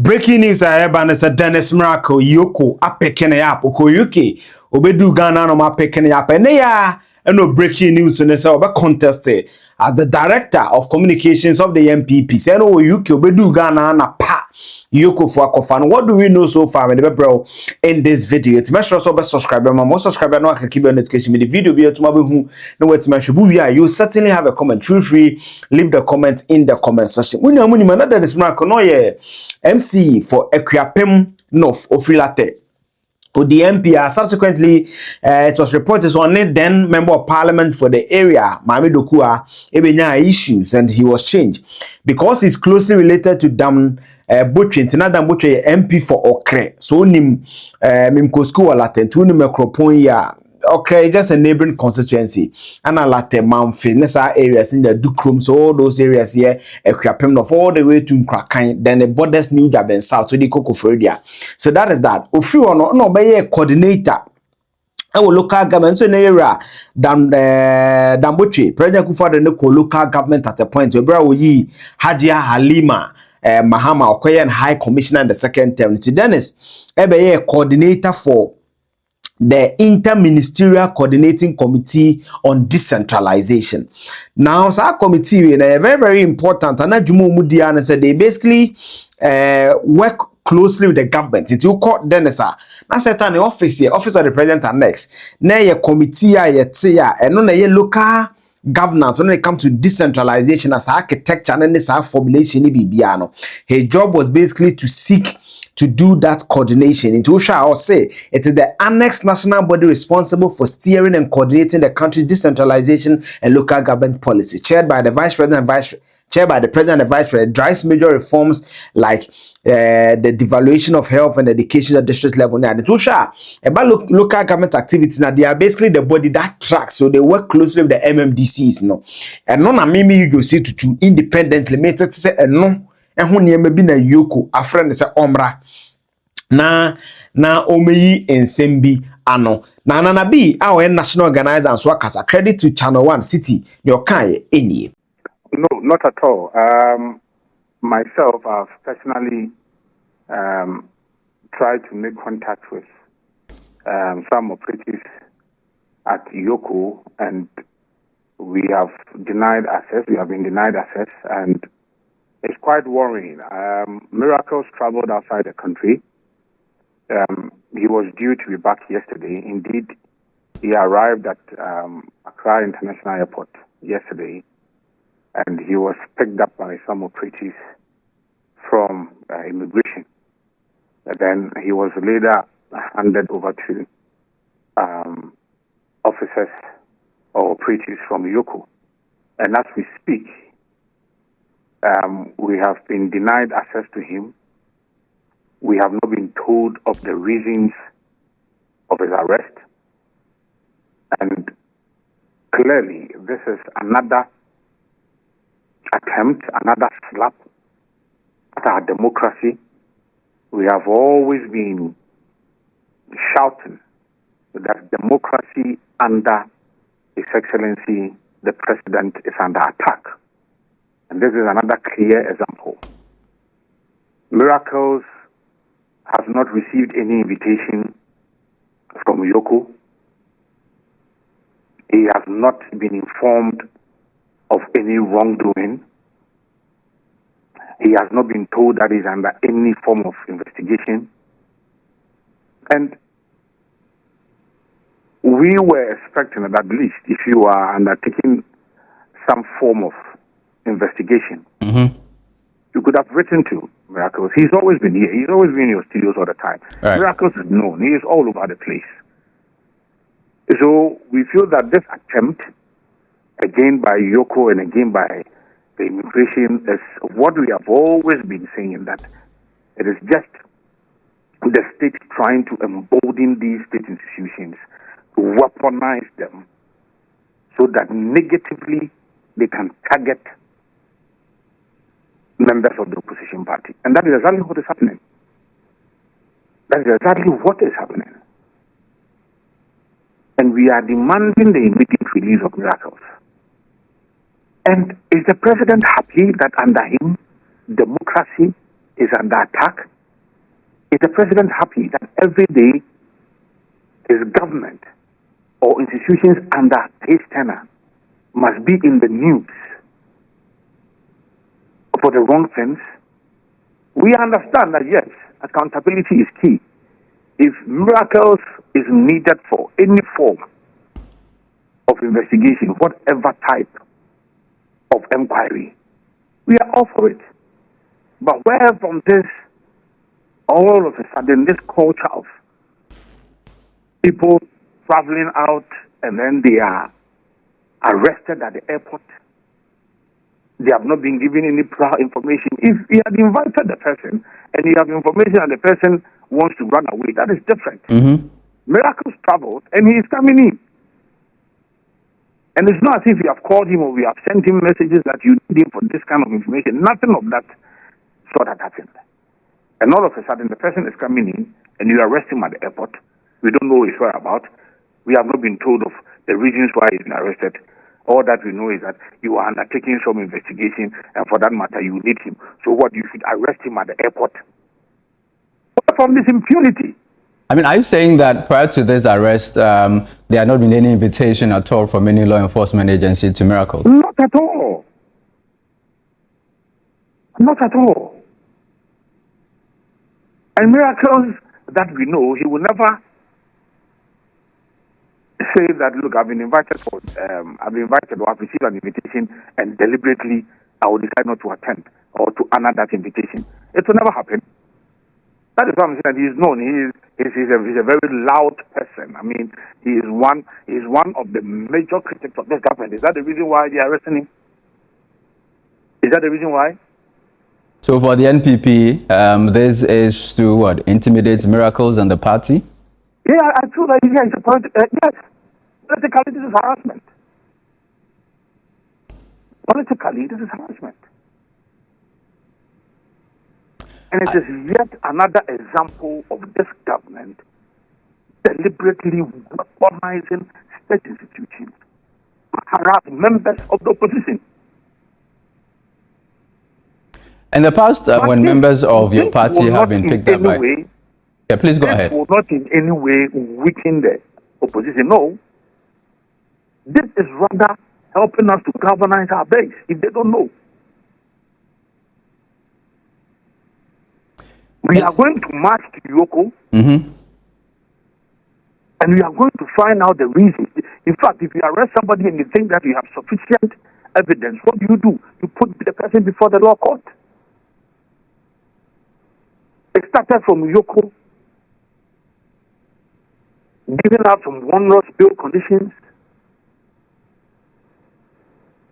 Breaking news I Dennis Miracles EOCO apekene ya poko UK obedu Ghana no mapekene ya pe ne ya no breaking news ne say obe contested as the director of communications of the MPP say no UK obedu Ghana na pa EOCO for akofan. What do we know so far bro in this video? To make sure so be subscribe mo subscribe no click the notification the video be to mabehu no wait me hwe you certainly have a comment. Feel free leave the comment in the comment section. Munyamu na Dennis Miracles no ye MC for Equiapem North Ofrilate. With the MP, subsequently, it was reported on it then member of parliament for the area, Mami Dokua, ebenya issues, and he was changed because he's closely related to Dam Butchie, Tinadam Butchie MP for Okre. So nim Mimkosku Walate, Tuni Mekroponya. Okay, just a neighboring constituency. And a latte Mamfi, Nessa areas in the Dukrum, so all those areas here, Equiapem of all the way to Nkrakan, then the borders New Job and South to the Coco Fredia. So that is that. If you are not by a coordinator, our local government so area Dambuchi, President Kufa the local government at a point where we Hajia Halima. Mahama Okoye and High Commissioner in the second term. Dennis, a coordinator for the Interministerial Coordinating Committee on Decentralization. Now, our committee is very, very important. And Jumu said they basically work closely with the government. It will call Dennis. Now, certain office here, office of the president and next. Now, your committee, and on a local governance when it comes to decentralization as architecture and this formulation. His job was basically to seek to do that coordination. Into shall say it is the annexed national body responsible for steering and coordinating the country's decentralization and local government policy, chaired by the vice president and chaired by the president and vice president, drives major reforms like the devaluation of health and education at district level. Now, the two about local government activities. Now, they are basically the body that tracks, so they work closely with the MMDCs. And none of me you see to independently made it say no. And who near maybe na EOCO a friend say omra na omeyi ensembi ano na bi our national organizer and so akasa credit to Channel 1 City your kai eni. No, not at all. Myself, I've personally tried to make contact with some operatives at EOCO, and we have denied access. We have been denied access, and it's quite worrying. Miracles traveled outside the country. He was due to be back yesterday. Indeed, he arrived at Accra International Airport yesterday, and he was picked up by some operatives from immigration. And then he was later handed over to officers or operatives from EOCO. And as we speak, we have been denied access to him. We have not been told of the reasons of his arrest. And clearly, this is another attempt, another slap at our democracy. We have always been shouting that democracy under His Excellency, the President, is under attack. And this is another clear example. Miracles has not received any invitation from EOCO. He has not been informed of any wrongdoing. He has not been told that he's under any form of investigation. And we were expecting that at least if you are undertaking some form of investigation, you could have written to Miracles. He's always been here. He's always been in your studios all the time. Right. Miracles is known. He is all over the place. So we feel that this attempt, again by EOCO and again by the immigration, is what we have always been saying, that it is just the state trying to embolden these state institutions, to weaponize them so that negatively they can target members of the opposition party. And that is exactly what is happening. That is exactly what is happening. And we are demanding the immediate release of Miracles. And is the president happy that under him, democracy is under attack? Is the president happy that every day his government or institutions under his tenure must be in the news for the wrong things? We understand that, yes, accountability is key. If miracles is needed for any form of investigation, whatever type of inquiry, we are all for it. But where from this, all of a sudden, this culture of people traveling out and then they are arrested at the airport, they have not been given any prior information. If you had invited the person and you have information and the person wants to run away, that is different. Miracles traveled and he is coming in. And it's not as if you have called him or we have sent him messages that you need him for this kind of information. Nothing of that sort had happened. And all of a sudden, the person is coming in and you arrest him at the airport. We don't know his whereabouts. We have not been told of the reasons why he's been arrested. All that we know is that you are undertaking some investigation, and for that matter, you need him. So what, you should arrest him at the airport? From this impunity. I mean, are you saying that prior to this arrest, there had not been any invitation at all from any law enforcement agency to Miracles? Not at all. Not at all. And Miracles that we know, he will never say that, look, I've been invited or I've received an invitation and deliberately I will decide not to attend or to honor that invitation. It will never happen. That is why I'm saying that he is known. He's a very loud person. I mean, he is one of the major critics of this government. Is that the reason why they are arresting him? Is that the reason why? So for the NPP, this is to what? Intimidate Miracles and the party? Yeah, I feel that it's a point. Yes, politically this is harassment. Politically this is harassment. And it is yet another example of this government deliberately weaponizing state institutions to harass members of the opposition. In the past, when members of your party have been picked up by... Yeah, please go ahead. This will not in any way weaken the opposition. No. This is rather helping us to galvanize our base, if they don't know. We are going to march to EOCO, and we are going to find out the reasons. In fact, if you arrest somebody and you think that you have sufficient evidence, what do? You put the person before the law court. It started from EOCO, giving out some onerous bail conditions,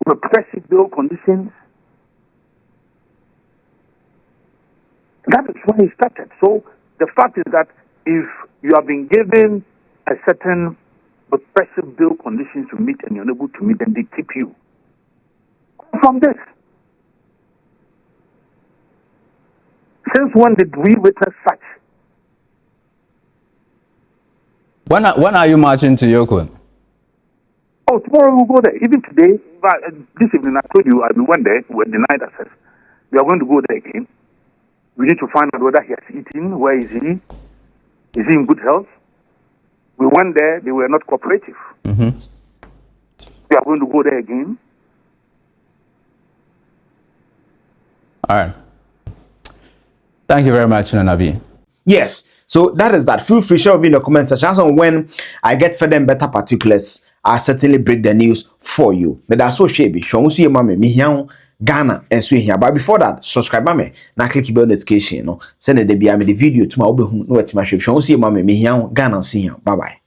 repressive bail conditions. That is when it started. So the fact is that if you have been given a certain repressive bail conditions to meet and you're unable to meet them, they keep you. From this. Since when did we witness such? When are you marching to EOCO? Oh, tomorrow we'll go there. Even today, this evening I told you we went there, we were denied access. We are going to go there again. We need to find out whether he has eaten, where is he? Is he in good health? We went there, they were not cooperative. We are going to go there again. All right. Thank you very much, Nanabi. Yes, so that is that. Feel free to share in the comment section. So when I get further and better particulars, I'll certainly break the news for you. But that's so shabby. Show me me Ghana and so here. But before that, subscribe me. Now click the bell notification. No, send the video to my show me Ghana and see here. Bye bye.